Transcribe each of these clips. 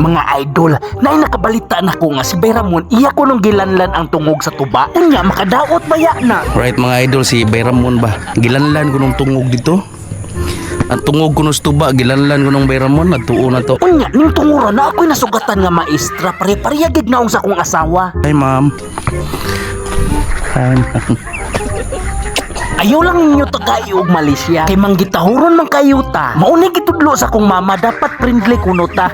Mga idol, nay nakabalita na ko nga si Bayramon iya ko nung gilanlan ang tungog sa tuba. Unya makadaot baya na. Right mga idol, si Bayramon ba? Gilanlan ko nung tungog dito. Ang tungog ko nung stuba, gilanlan ko nung Bayramon, natuo na to. Unya ning tungura na ako'y nasugatan nga maestra pare-pareha gid naong sa akong asawa. Hi ma'am. Hi ma'am. Ayaw lang ninyo tagay og Malaysia kay manggitahuron man kayo ta. Mauni gitudlo sa akong mama dapat friendly kuno ta.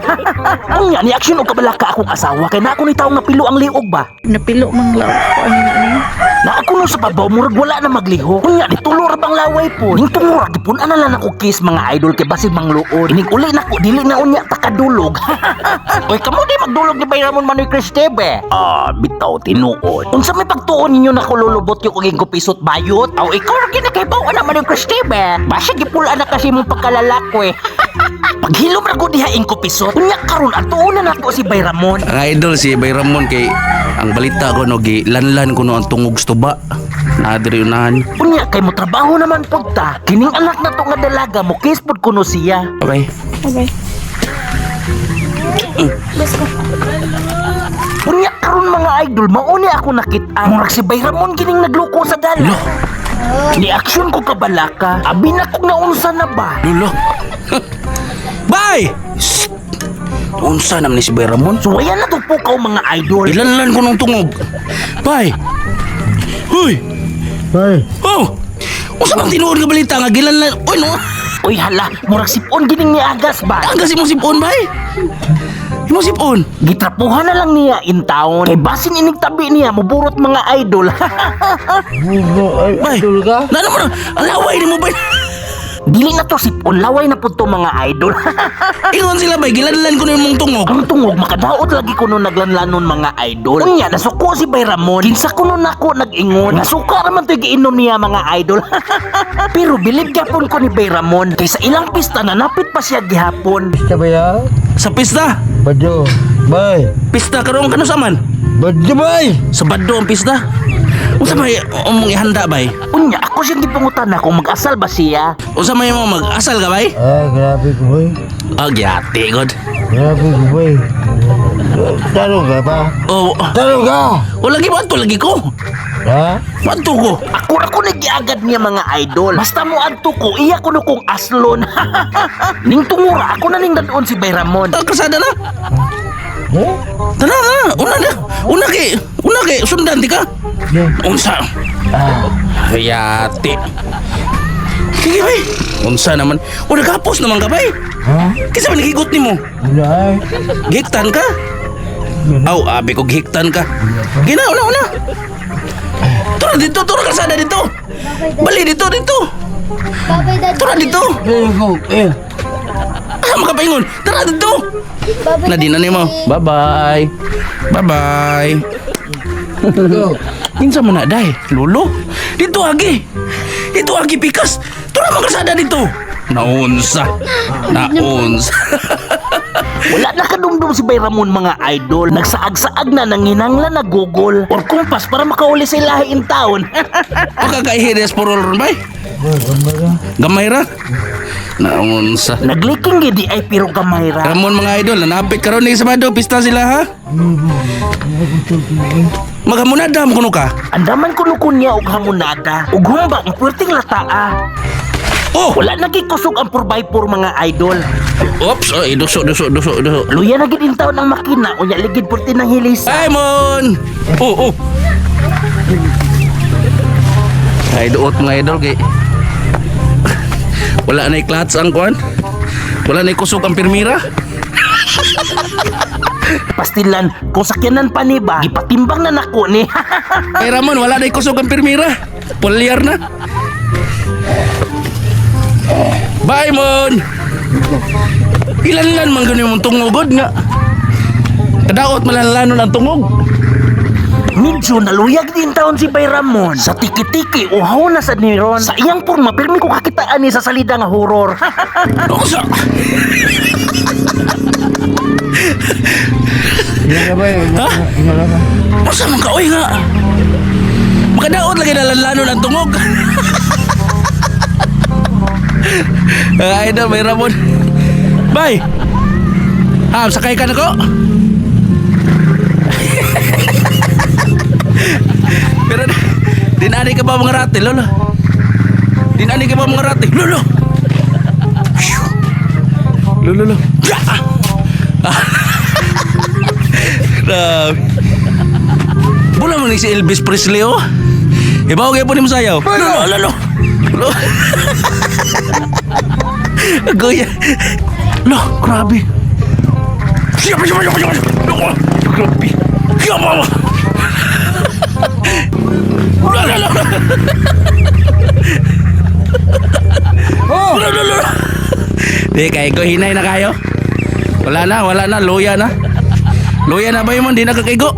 Unya ni action og kabalaka akong asawa kay na ako ni taong napilo ang liog ba. Napilo mang law ko ano. Na ako no sa babaw murag wala na magliho. Unya ni tulo ra bang laway po. Ning tungura gipun ana lang ako kiss mga idol kay basig mangluod. Inig uli nako dili na unya takadulog. Oy kamo di magdulog ni Bayramon Manoy Cristebe. Bitaw tinuod. Unsa may pagtuon ninyo na kululubot yung kaging kupisot bayot? Aw ikaw ra kinakaibaw ana Manoy Cristebe. Basta gipula na kasi mong pagkalalako eh. Paghilom ra ko diha ing kupisot. Unya karon atuon na nako si Bayramon. Ang idol si Bayramon kay ang balita ko no gilanlan ko no ang tungog stuba. Nadiri unahan. Unya kay mo trabaho naman pud ta. Kining anak na to nga dalaga mo kiss pud kuno siya. Okay. Okay. Let's go. Unya karon mga idol mauni ako nakit-an. Murag si Bayramon kining nagluko sa dala. Ni aksyon ko kabalaka. Abi na kog naunsa na ba? Lulo. Bye! Shh! Unsa naman ni si Bayramon? Suwayan na to po kaw mga idol. Ilanlan ko nung tungog. Bye! Hoy! Bay, Oh! Unsa bang tinuod nga balita nga gilanlan? Oy no! Uy hala, murag sipon gining ni Agas ba? Ang kasi mong sipon, bay! Imong sipon? Gitrapuhan na lang niya in town. Kay basin inig tabi niya muburot mga idol. bugo ay Bay! idol ka? Na naman, ang laway ni mo, bay! Dili na to sipon, laway na po to mga idol. Ingon sila, bay, gilanlan ko na mong tungog. Ang tungog makadaot lagi ko nung naglanlanon mga idol. Unya nasuko si Bayramon. Kinsa ko nun ako nag-ingon. Nasuka naman to giinom niya mga idol. Pero bilib gyapon ko ni Bayramon. Kay sa ilang pista nanapit pa siya gihapon. Kita ba ya? Sa pista! Bado. Bay, Pista karon kano saman? bado bay. Sa Baddo ang pista? Unsa may umong ihanda, bay? Unya ako siyang gipungutan na kung mag-asal ba siya. Unsa may mo mag-asal ka, bay? Grabe ko bay. Oh, gyati, god. Grabe ko bay. Tarong ka ba? Oh, Tarong ka! o lagi ba to lagi ko? Ha? Manto ko. Ako ra ko nagiagad niya mga idol. Basta mo adto ko, iya ko no kong aslon. Ning tungura, ako na ning dadon si Bayramon. Kasada na. Eh? Tana na. Una kay sundan di ka. Unsa? Hayati. Sige bay. Unsa naman? O nagapos naman ka bay. Ha? Kisa man nagigot nimo? Wala ay. Gihiktan ka? Aw, abi ko gihiktan ka. Gina, una. Tura kasada dito. Bali dito. Babay dad. Tura dito. Go. Makapaingon. Tara dito. Babay. Nadina nimo. Bye-bye. Bye-bye. Go. Kinsa man na day? Lolo? Dito agi pikas. Tura makasada dito. Naunsa. Wala na kadumdum si Bayramon mga idol. Nagsaag-saag na nanginanglan na Google or kumpas para makauli sa ilahi in town. Makakaihides por ron bay. Gamay ra. Naunsa. Nagliking gidi ay pero gamay ra. Ramon mga idol, nanapit karon ni Sabado, pista sila ha. Maghamunada mo kuno ka. Andaman ko niya og hamunada. Ug humba ang puwerteng lataa. Oh, Wala nagikusog ang 4x4 mga idol. oops, oh, duso. Luya na gid in town ang makina unya ligid purti ng hilis. Simon! Oh. Ay, duot mga idol kay wala na clutch ang kwan. Wala na kusog ang pirmira. Pastilan, kung sakyanan pa ni ba, gipatimbang na nako ni. Kay Ramon, wala na kusog ang pirmira. Polyar na. Bye, Mon! Ilan man ganun mong tungogod nga. Kadaot malalanon ang tungog. Medyo naluyag din taon si Bayramon. Sa tiki-tiki, uhaw na sa niron. Sa iyang porma, pirmi ko kakitaan ni sa salida nga horror. Osa! Ingat ka bay. Ha? Ingat ka. Osa man ka, oy nga. Makadaot lagi nalalanon ang tungog. Idol, may Ramon. Bye! Sakay ka na ko? Pero dinani ka ba mga rati, lolo? Dinani ka ba mga rati? Lolo! Lolo. Bula mo ni si Elvis Presley, oh. Ibaw kayo po ni Masayaw. Lolo. Goya. Loh, grabe. Siapa. Grabe. Siapa? Lolo. Di kay ko hinay na kayo. Wala na, loya na. Loya na ba yun man, di na kakaigo.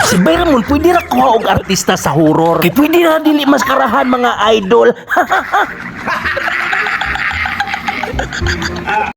Si Bayramon pwede ra kuha og artista sa horror. Kay pwede ra dili maskarahan mga idol.